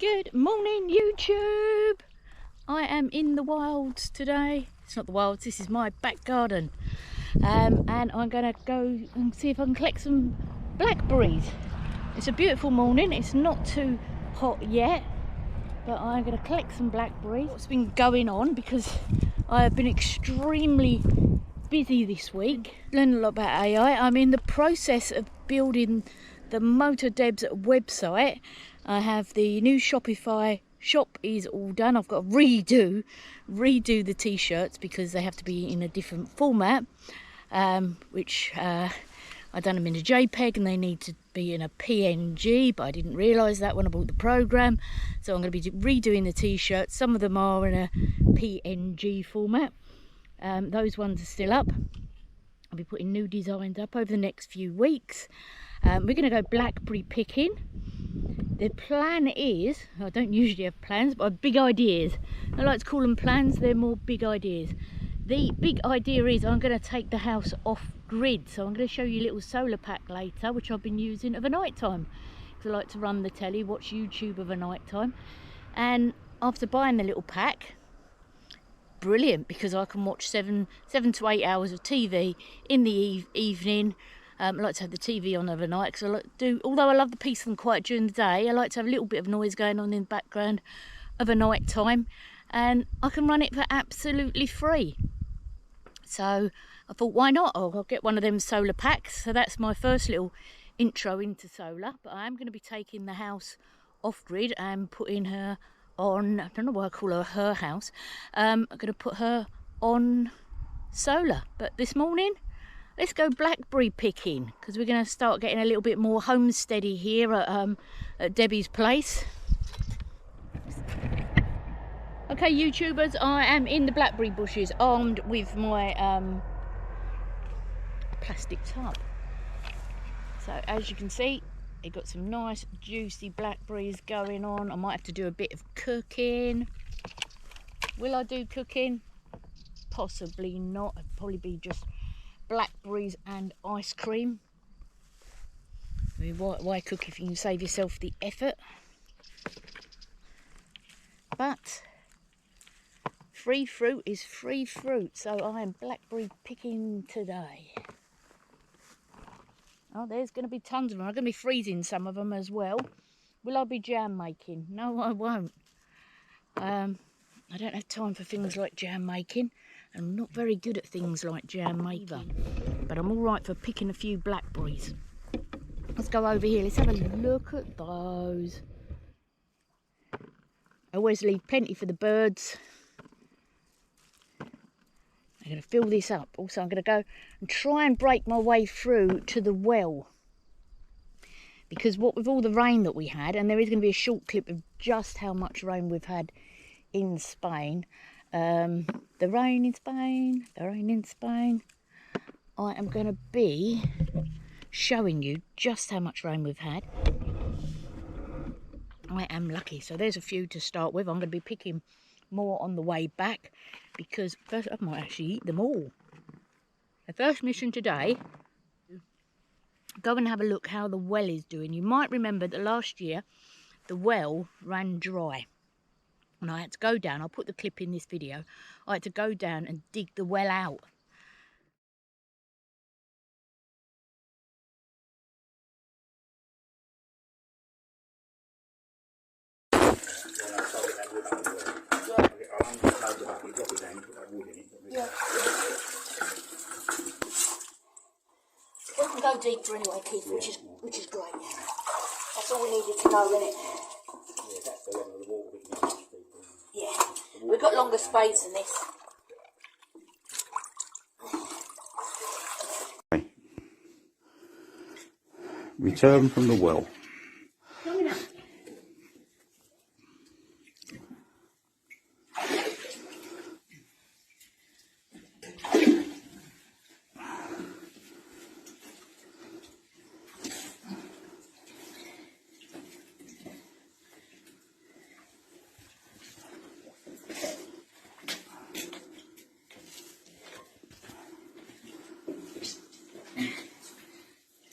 Good morning, YouTube. I am in the wilds today. It's not the wilds, this is my back garden. And I'm going to go and see if I can collect some blackberries. It's a beautiful morning. It's not too hot yet, but I'm going to collect some blackberries. What's been going on, because I have been extremely busy this week. Learned a lot about AI. I'm in the process of building the Moto Debs website. I have the new Shopify shop is all done. I've got to redo the t-shirts because they have to be in a different format, which I done them in a JPEG and they need to be in a PNG, but I didn't realise that when I bought the program. So I'm going to be redoing the t-shirts. Some of them are in a PNG format. Those ones are still up. I'll be putting new designs up over the next few weeks. We're going to go blackberry picking. The plan is, I don't usually have plans, but I have big ideas. I like to call them plans, they're more big ideas. The big idea is I'm going to take the house off grid. So I'm going to show you a little solar pack later, which I've been using of a night time. Because I like to run the telly, watch YouTube of a night time. And after buying the little pack, brilliant, because I can watch 7 to 8 hours of TV in the evening. I like to have the TV on overnight because I like to do, although I love the peace and quiet during the day, I like to have a little bit of noise going on in the background of a night time, and I can run it for absolutely free. So I thought, why not? I'll get one of them solar packs. So that's my first little intro into solar, but I am going to be taking the house off grid and putting her on, I don't know why I call her house. I'm going to put her on solar. But this morning, let's go blackberry picking, because we're going to start getting a little bit more homesteady here at Debbie's place. Okay, YouTubers, I am in the blackberry bushes, armed with my plastic tub. So as you can see, it got some nice juicy blackberries going on. I might have to do a bit of cooking. Will I do cooking? Possibly not. It'd probably be just blackberries and ice cream. I mean, why cook if you can save yourself the effort? But free fruit is free fruit, so I am blackberry picking today. Oh, there's going to be tons of them. I'm going to be freezing some of them as well. Will I be jam making? No, I won't. I don't have time for things like jam making. I'm not very good at things like jam making, but I'm all right for picking a few blackberries. Let's go over here. Let's have a look at those. I always leave plenty for the birds. I'm going to fill this up. Also, I'm going to go and try and break my way through to the well. Because what with all the rain that we had, and there is going to be a short clip of just how much rain we've had in Spain. The rain in Spain, I am going to be showing you just how much rain we've had. I am lucky. So there's a few to start with. I'm going to be picking more on the way back, because first I might actually eat them all. The first mission today, go and have a look how the well is doing. You might remember that last year the well ran dry. And I had to go down, I'll put the clip in this video, I had to go down and dig the well out. Yeah. We can go deeper anyway, Keith, which is great. That's all we needed to know, isn't it? Yeah, that's the level of the water we can use. Yeah, we've got longer spades than this. Return from the well.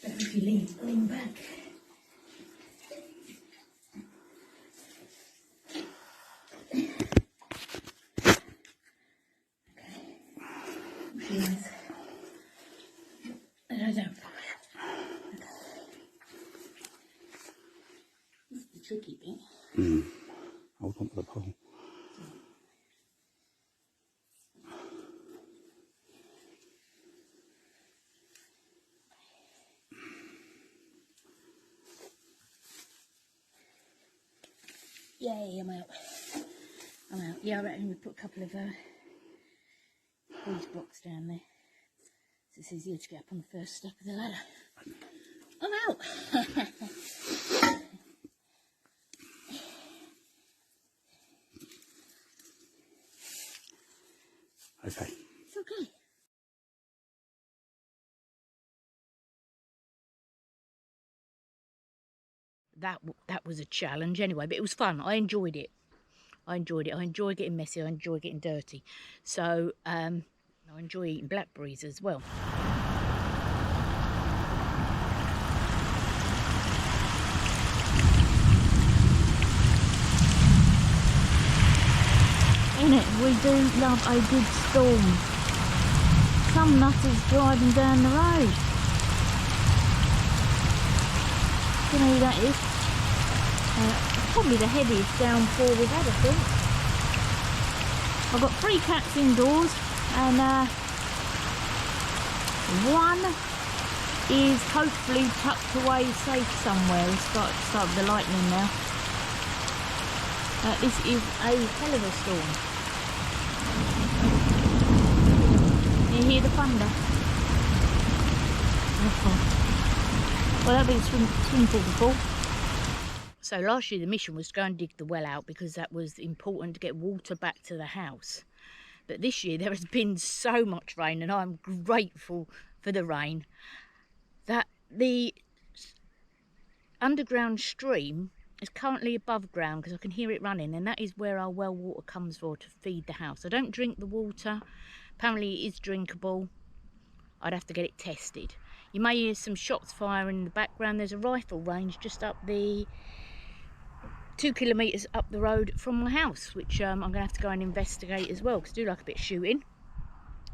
If you lean back. goes on fire. This is the tricky bit. Hold on to the pole. Yay, I'm out. I'm out. Yeah, I reckon we put a couple of these blocks down there. So it's easier to get up on the first step of the ladder. I'm out. Okay. It's okay. That was a challenge anyway, but it was fun. I enjoyed it. I enjoy getting messy. I enjoy getting dirty. So I enjoy eating blackberries as well. Innit, we do love a good storm. Some nutters driving down the road. Do you know who that is? Probably the heaviest downpour we've had, I think. I've got 3 cats indoors, and one is hopefully tucked away safe somewhere. It's start with the lightning now. This is a hell of a storm. You hear the thunder? Well, that'll be the swim pool before. So last year the mission was to go and dig the well out because that was important to get water back to the house. But this year there has been so much rain, and I'm grateful for the rain, that the underground stream is currently above ground because I can hear it running, and that is where our well water comes for to feed the house. I don't drink the water. Apparently it is drinkable. I'd have to get it tested. You may hear some shots firing in the background. There's a rifle range just up the 2 kilometres up the road from my house, which I'm going to have to go and investigate as well, because I do like a bit of shooting.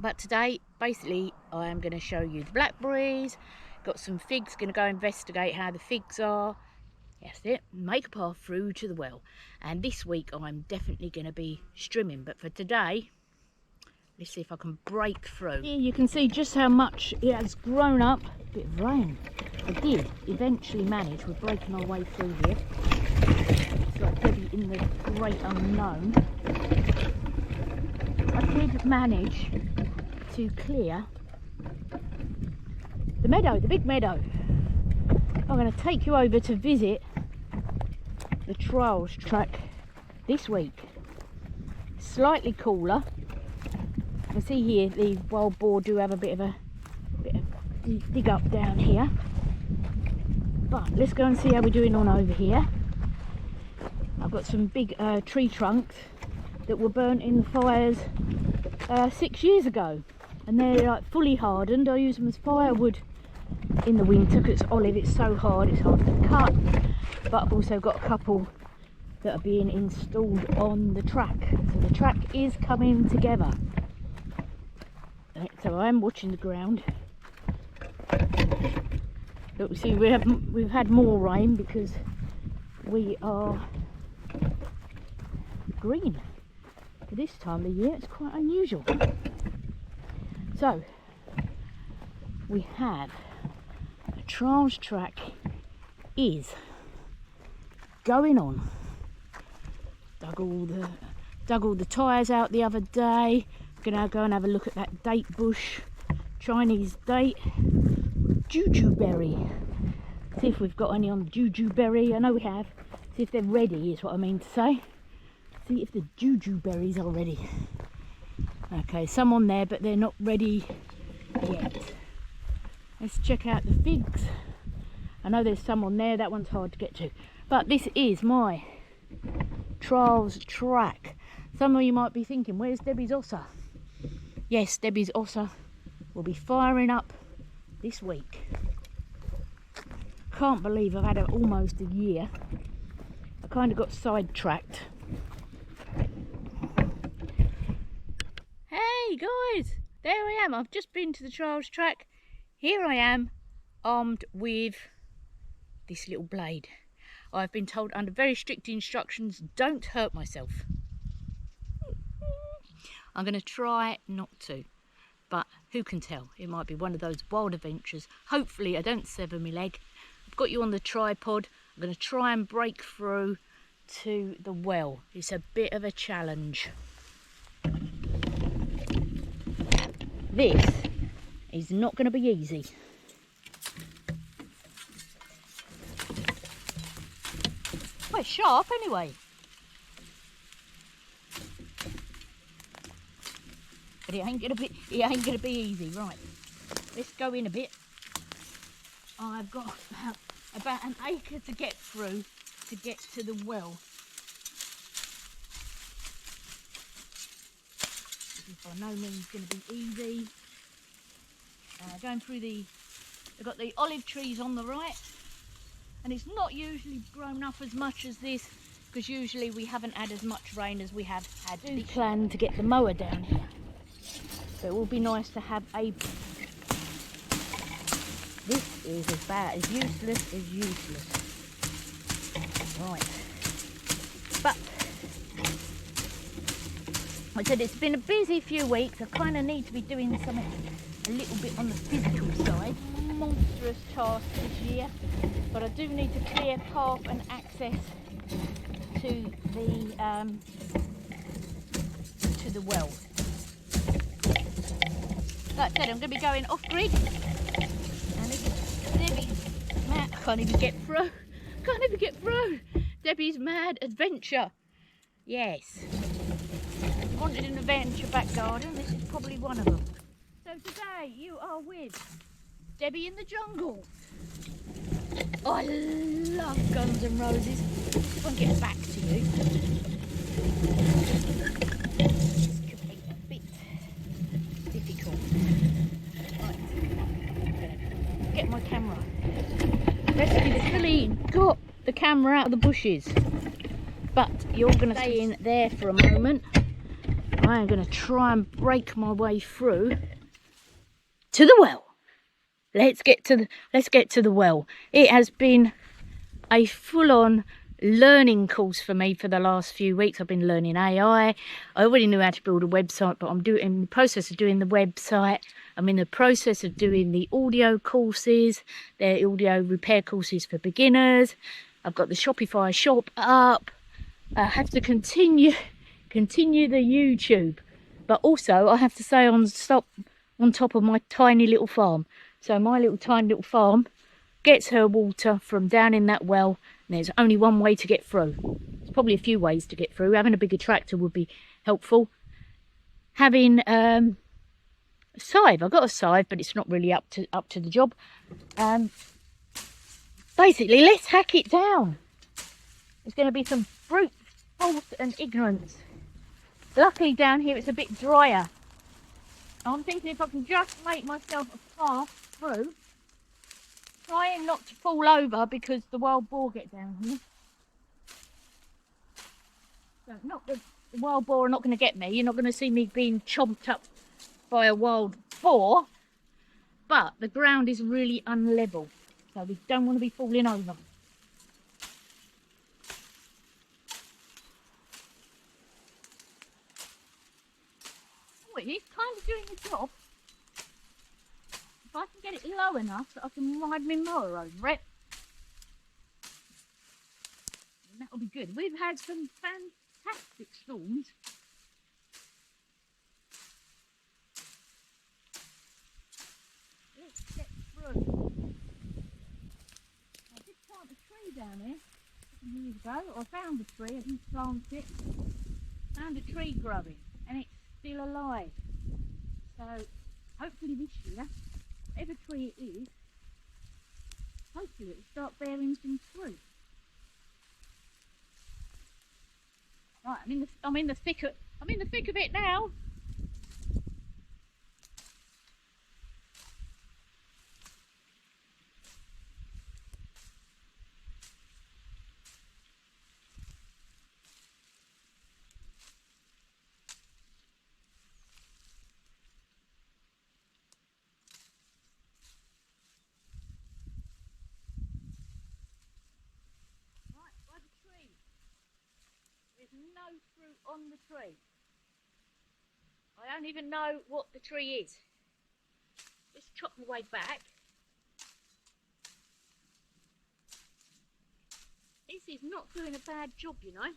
But today, basically, I am going to show you the blackberries. Got some figs, going to go investigate how the figs are. That's it, make a path through to the well. And this week, I'm definitely going to be strimming. But for today, let's see if I can break through. Here you can see just how much it has grown up. A bit of rain. I did eventually manage, we're breaking our way through here. It's like Debbie in the great unknown. I did manage to clear the meadow, the big meadow. I'm going to take you over to visit the trials track this week. Slightly cooler. You can see here the wild boar do have a bit of dig up down here. But let's go and see how we're doing on over here. I've got some big tree trunks that were burnt in the fires 6 years ago, and they're like fully hardened. I use them as firewood in the winter because it's olive, it's so hard, it's hard to cut. But I've also got a couple that are being installed on the track, so the track is coming together. So I am watching the ground. Look, see, we've had more rain because we are green for this time of year. It's quite unusual. So we have a trials track is going on. Dug all the tyres out the other day. Gonna go and have a look at that date bush, Chinese date, jujuberry. See if we've got any on the jujuberry. I know we have. See if they're ready is what I mean to say. See if the jujuberries are ready. Okay, some on there, but they're not ready yet. Let's check out the figs. I know there's some on there. That one's hard to get to. But this is my trials track. Some of you might be thinking, where's Debbie's ossa? Yes, Debbie's ossa will be firing up this week. Can't believe I've had it almost a year. I kind of got sidetracked. Hey guys, there I am. I've just been to the trials track. Here I am, armed with this little blade. I've been told under very strict instructions, don't hurt myself. I'm going to try not to, but who can tell? It might be one of those wild adventures. Hopefully I don't sever my leg. I've got you on the tripod. I'm going to try and break through to the well. It's a bit of a challenge. This is not going to be easy. Quite sharp anyway. But it ain't gonna be easy. Right, let's go in a bit. I've got about an acre to get through to get to the well. This is by no means going to be easy. Going through I've got the olive trees on the right, and it's not usually grown up as much as this because usually we haven't had as much rain as we have had. I do plan to get the mower down here, but it will be nice to have a... This is as useless as useless. Right, but I said it's been a busy few weeks. I kind of need to be doing something a little bit on the physical side. Monstrous task this year, but I do need to clear path and access to the well. Like I said, I'm going to be going off grid, and Debbie's mad. I can't even get through. Can't even get through. Debbie's mad adventure. Yes. If you wanted an adventure back garden, this is probably one of them. So today you are with Debbie in the jungle. Oh, I love Guns N' Roses. I'll get back to you. This could be a bit difficult. Right, I'm gonna get my camera. Rescue the Celine. Got the camera out of the bushes. But you're going to stay in there for a moment. I am going to try and break my way through to the well. Let's get to the well. It has been a full-on learning course for me for the last few weeks. I've been learning AI. I already knew how to build a website, but I'm in the process of doing the website. I'm in the process of doing the audio courses, the audio repair courses for beginners. I've got the Shopify shop up. I have to continue the YouTube, but also I have to stay on top of my tiny little farm. So my tiny little farm gets her water from down in that well, and there's only one way to get through. There's probably a few ways to get through. Having a bigger tractor would be helpful. Having a scythe, I've got a scythe, but it's not really up to the job. Basically, let's hack it down. There's going to be some brute force and ignorance. Luckily down here it's a bit drier. I'm thinking if I can just make myself a path through, trying not to fall over because the wild boar get down here. So not the wild boar are not going to get me. You're not going to see me being chomped up by a wild boar, but the ground is really unlevel, so we don't want to be falling over. It's kind of doing the job. If I can get it low enough that I can ride my mower over it, then that'll be good. We've had some fantastic storms. Let's get through. I did plant a tree down here years ago. I found the tree, I didn't plant it. Found a tree growing, and it's still alive. So hopefully this year, whatever tree it is, hopefully it'll start bearing some fruit. Right, I'm in the thick of it now. on the tree. I don't even know what the tree is. Let's chop my way back. This is not doing a bad job, you know.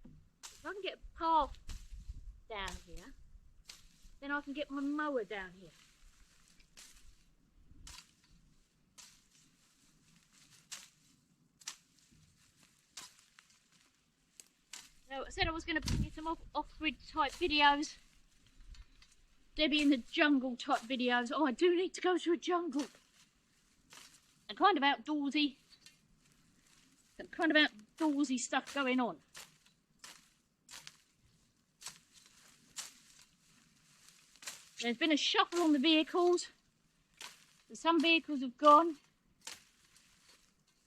If I can get a path down here, then I can get my mower down here. So I said I was going to bring you some off-grid type videos. Debbie in the jungle type videos. Oh, I do need to go to a jungle. And kind of outdoorsy. Some kind of outdoorsy stuff going on. There's been a shuffle on the vehicles. So some vehicles have gone.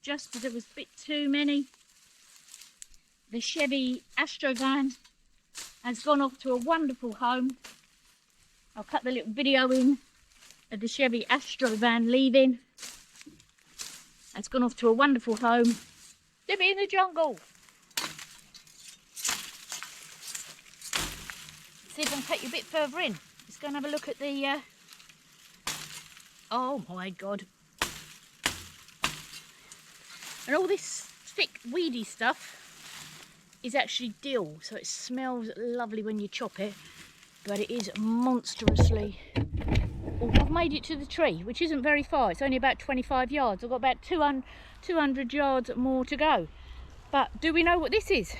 Just because there was a bit too many. The Chevy Astrovan has gone off to a wonderful home. I'll cut the little video in of the Chevy Astrovan leaving. It's gone off to a wonderful home. Debbie in the jungle. See if I can take you a bit further in. Let's go and have a look at the... Oh my God. And all this thick weedy stuff is actually dill, so it smells lovely when you chop it, but it is monstrously... Oh, I've made it to the tree, which isn't very far. It's only about 25 yards. I've got about 200 yards more to go. But do we know what this is?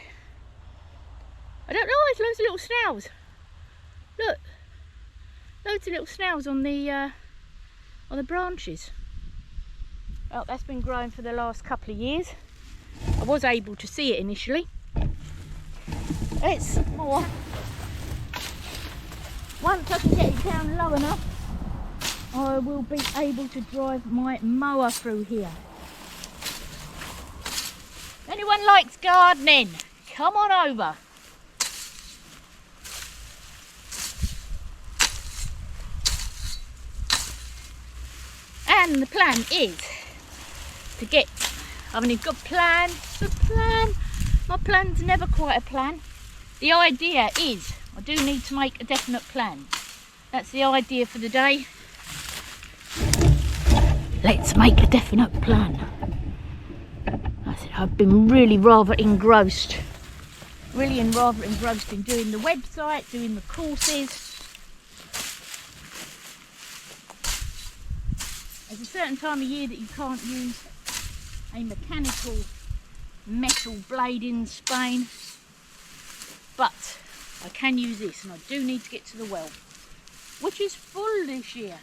I don't know. There's loads of little snails. Look, loads of little snails on the branches. Well, that's been growing for the last couple of years. I was able to see it initially. It's more. Once I can get it down low enough, I will be able to drive my mower through here. Anyone likes gardening? Come on over. And the plan is to get, I mean, you've got the plan. My plan's never quite a plan. The idea is, I do need to make a definite plan. That's the idea for the day. Let's make a definite plan. I've been really rather engrossed. In doing the website, doing the courses. There's a certain time of year that you can't use a mechanical metal blade in Spain, but I can use this, and I do need to get to the well, which is full this year.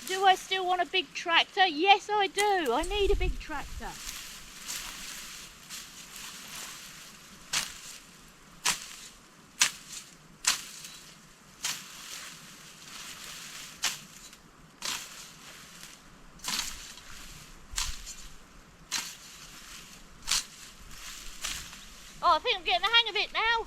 Do I still want a big tractor? Yes, I do. I need a big tractor. Oh, I think I'm getting the hang of it now.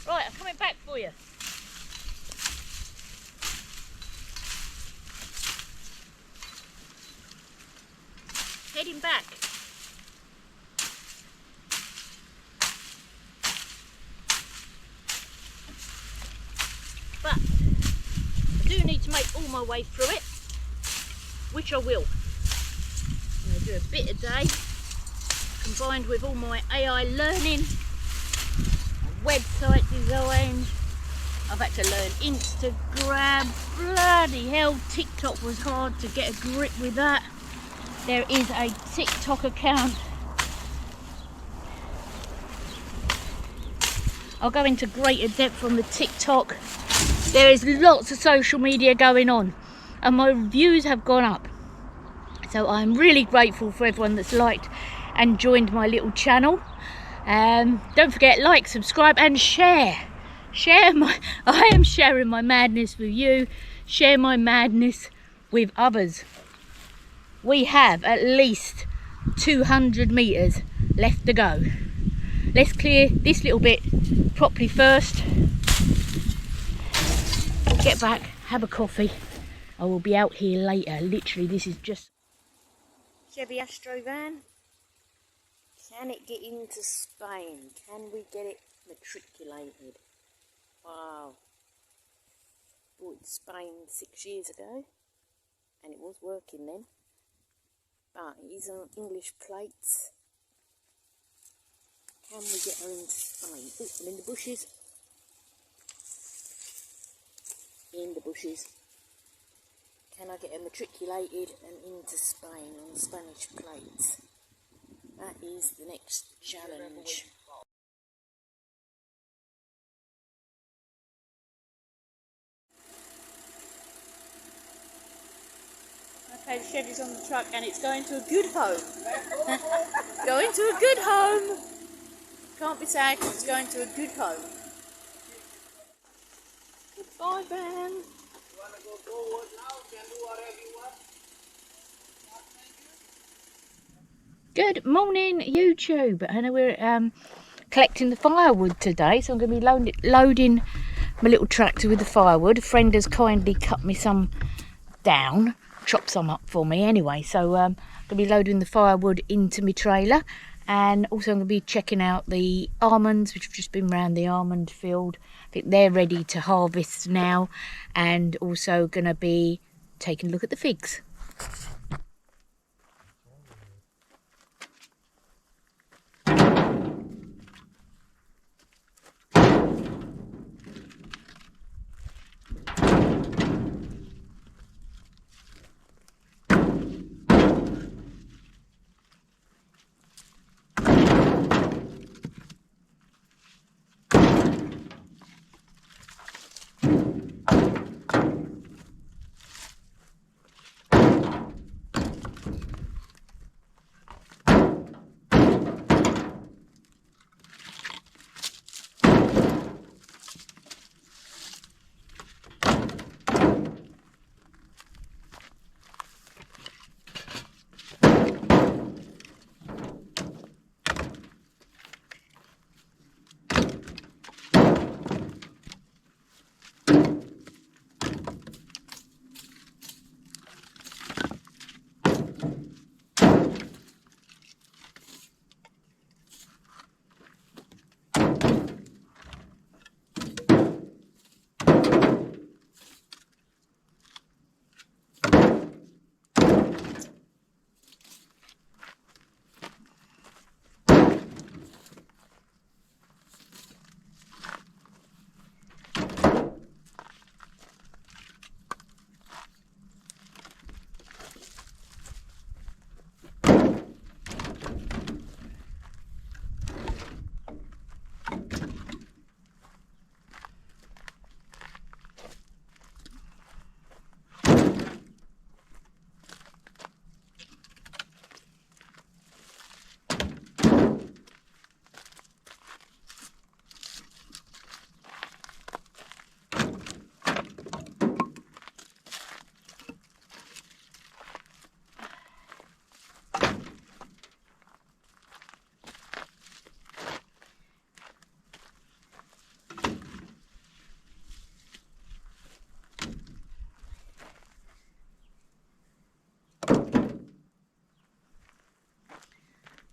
Right, I'm coming back for you. Heading back. But I do need to make all my way through it, which I will. I'm going to do a bit a day, combined with all my AI learning, my website design. I've had to learn Instagram. Bloody hell, TikTok was hard to get a grip with that. There is a TikTok account. I'll go into greater depth on the TikTok. There is lots of social media going on, and my views have gone up. So I'm really grateful for everyone that's liked and joined my little channel. Don't forget, like, subscribe and share. I am sharing my madness with you. Share my madness with others. We have at least 200 metres left to go. Let's clear this little bit properly first. Get back, have a coffee. I will be out here later. Literally, this is just Chevy Astro van. Can it get into Spain? Can we get it matriculated? Wow. Bought it to Spain 6 years ago, and it was working then. But it is on English plates. Can we get her into Spain? Oh, I'm in the bushes. In the bushes. Can I get her matriculated and into Spain on Spanish plates? That is the next challenge. Okay, the Chevy's on the truck and it's going to a good home. Going to a good home. Can't be sad because it's going to a good home. Goodbye, van. You want to go forward now? You can do whatever you want. Good morning, YouTube. I know we're collecting the firewood today, so I'm going to be loading my little tractor with the firewood. A friend has kindly cut me some down, chopped some up for me anyway, so I'm going to be loading the firewood into my trailer, and also I'm going to be checking out the almonds, which have just been round the almond field. I think they're ready to harvest now, and also going to be taking a look at the figs.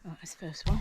Right, that's the first one.